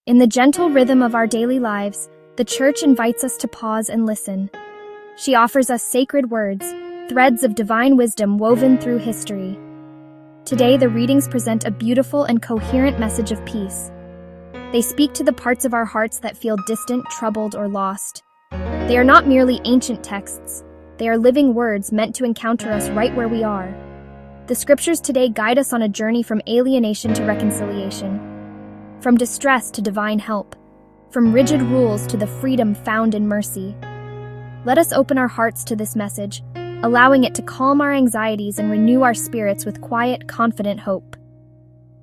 In the gentle rhythm of our daily lives, the Church invites us to pause and listen. She offers us sacred words, threads of divine wisdom woven through history. Today, the readings present a beautiful and coherent message of peace. They speak to the parts of our hearts that feel distant, troubled, or lost. They are not merely ancient texts. They are living words meant to encounter us right where we are. The scriptures today guide us on a journey from alienation to reconciliation, from distress to divine help, from rigid rules to the freedom found in mercy. Let us open our hearts to this message, allowing it to calm our anxieties and renew our spirits with quiet, confident hope.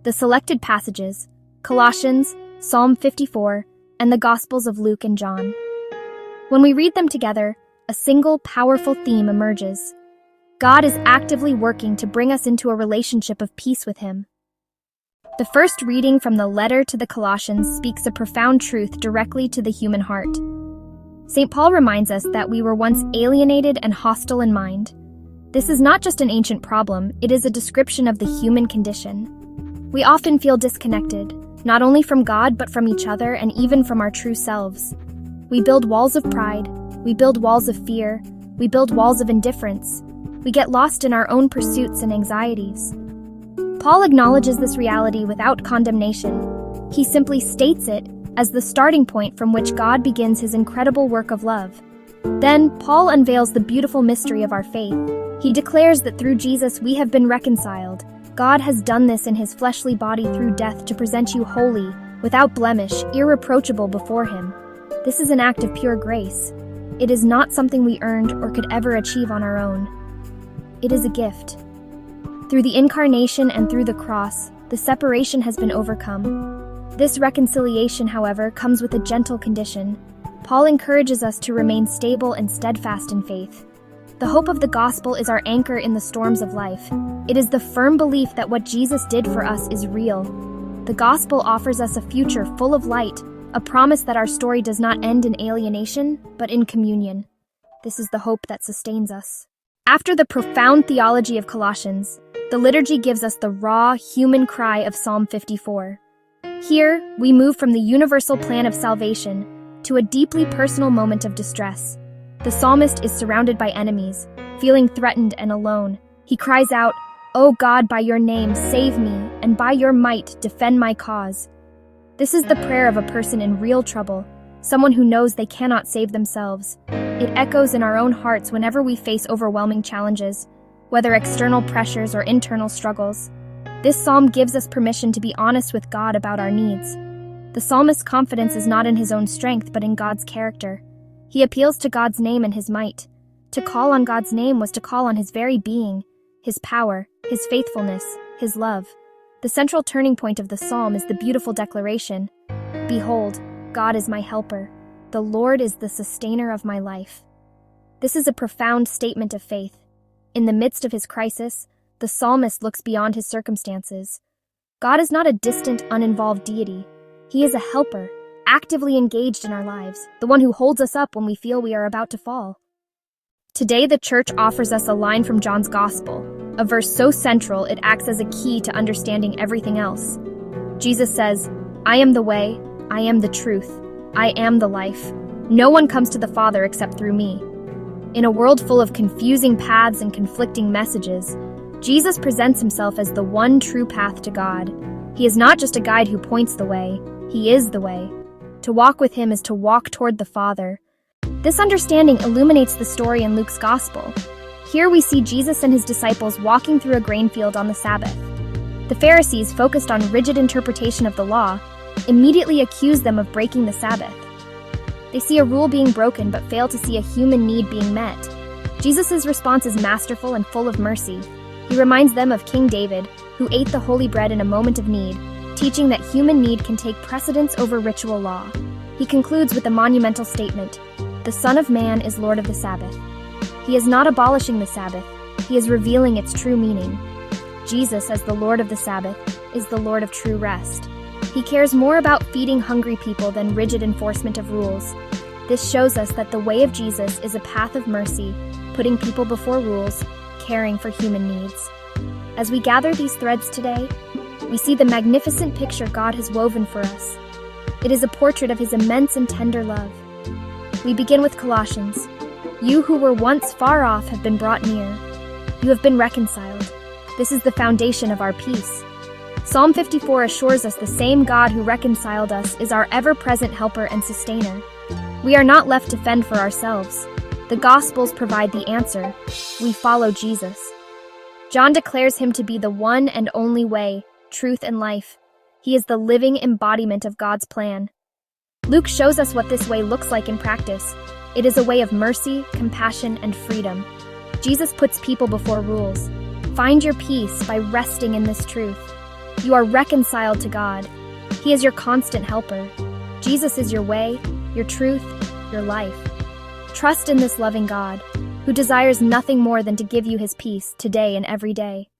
The selected passages: Colossians, Psalm 54, and the Gospels of Luke and John. When we read them together, a single, powerful theme emerges. God is actively working to bring us into a relationship of peace with Him. The first reading from the letter to the Colossians speaks a profound truth directly to the human heart. St. Paul reminds us that we were once alienated and hostile in mind. This is not just an ancient problem, it is a description of the human condition. We often feel disconnected, not only from God but from each other and even from our true selves. We build walls of pride, we build walls of fear, we build walls of indifference. We get lost in our own pursuits and anxieties. Paul acknowledges this reality without condemnation. He simply states it as the starting point from which God begins His incredible work of love. Then, Paul unveils the beautiful mystery of our faith. He declares that through Jesus we have been reconciled. God has done this in His fleshly body through death to present you holy, without blemish, irreproachable before Him. This is an act of pure grace. It is not something we earned or could ever achieve on our own. It is a gift. Through the incarnation and through the cross, the separation has been overcome. This reconciliation, however, comes with a gentle condition. Paul encourages us to remain stable and steadfast in faith. The hope of the gospel is our anchor in the storms of life. It is the firm belief that what Jesus did for us is real. The gospel offers us a future full of light, a promise that our story does not end in alienation, but in communion. This is the hope that sustains us. After the profound theology of Colossians, the liturgy gives us the raw, human cry of Psalm 54. Here, we move from the universal plan of salvation to a deeply personal moment of distress. The psalmist is surrounded by enemies, feeling threatened and alone. He cries out, "O God, by your name, save me, and by your might, defend my cause." This is the prayer of a person in real trouble, someone who knows they cannot save themselves. It echoes in our own hearts whenever we face overwhelming challenges, whether external pressures or internal struggles. This psalm gives us permission to be honest with God about our needs. The psalmist's confidence is not in his own strength but in God's character. He appeals to God's name and His might. To call on God's name was to call on His very being, His power, His faithfulness, His love. The central turning point of the psalm is the beautiful declaration, "Behold, God is my helper. The Lord is the sustainer of my life." This is a profound statement of faith. In the midst of his crisis, the psalmist looks beyond his circumstances. God is not a distant, uninvolved deity. He is a helper, actively engaged in our lives, the one who holds us up when we feel we are about to fall. Today, the Church offers us a line from John's Gospel, a verse so central it acts as a key to understanding everything else. Jesus says, "I am the way, I am the truth, I am the life. No one comes to the Father except through me." In a world full of confusing paths and conflicting messages, Jesus presents Himself as the one true path to God. He is not just a guide who points the way, He is the way. To walk with Him is to walk toward the Father. This understanding illuminates the story in Luke's Gospel. Here we see Jesus and His disciples walking through a grain field on the Sabbath. The Pharisees, focused on rigid interpretation of the law, immediately accuse them of breaking the Sabbath. They see a rule being broken but fail to see a human need being met. Jesus' response is masterful and full of mercy. He reminds them of King David, who ate the holy bread in a moment of need, teaching that human need can take precedence over ritual law. He concludes with a monumental statement, "The Son of Man is Lord of the Sabbath." He is not abolishing the Sabbath, He is revealing its true meaning. Jesus, as the Lord of the Sabbath, is the Lord of true rest. He cares more about feeding hungry people than rigid enforcement of rules. This shows us that the way of Jesus is a path of mercy, putting people before rules, caring for human needs. As we gather these threads today, we see the magnificent picture God has woven for us. It is a portrait of his immense and tender love. We begin with Colossians. You who were once far off have been brought near. You have been reconciled. This is the foundation of our peace. Psalm 54 assures us the same God who reconciled us is our ever-present helper and sustainer. We are not left to fend for ourselves. The Gospels provide the answer. We follow Jesus. John declares him to be the one and only way, truth, and life. He is the living embodiment of God's plan. Luke shows us what this way looks like in practice. It is a way of mercy, compassion, and freedom. Jesus puts people before rules. Find your peace by resting in this truth. You are reconciled to God. He is your constant helper. Jesus is your way, your truth, your life. Trust in this loving God, who desires nothing more than to give you his peace today and every day.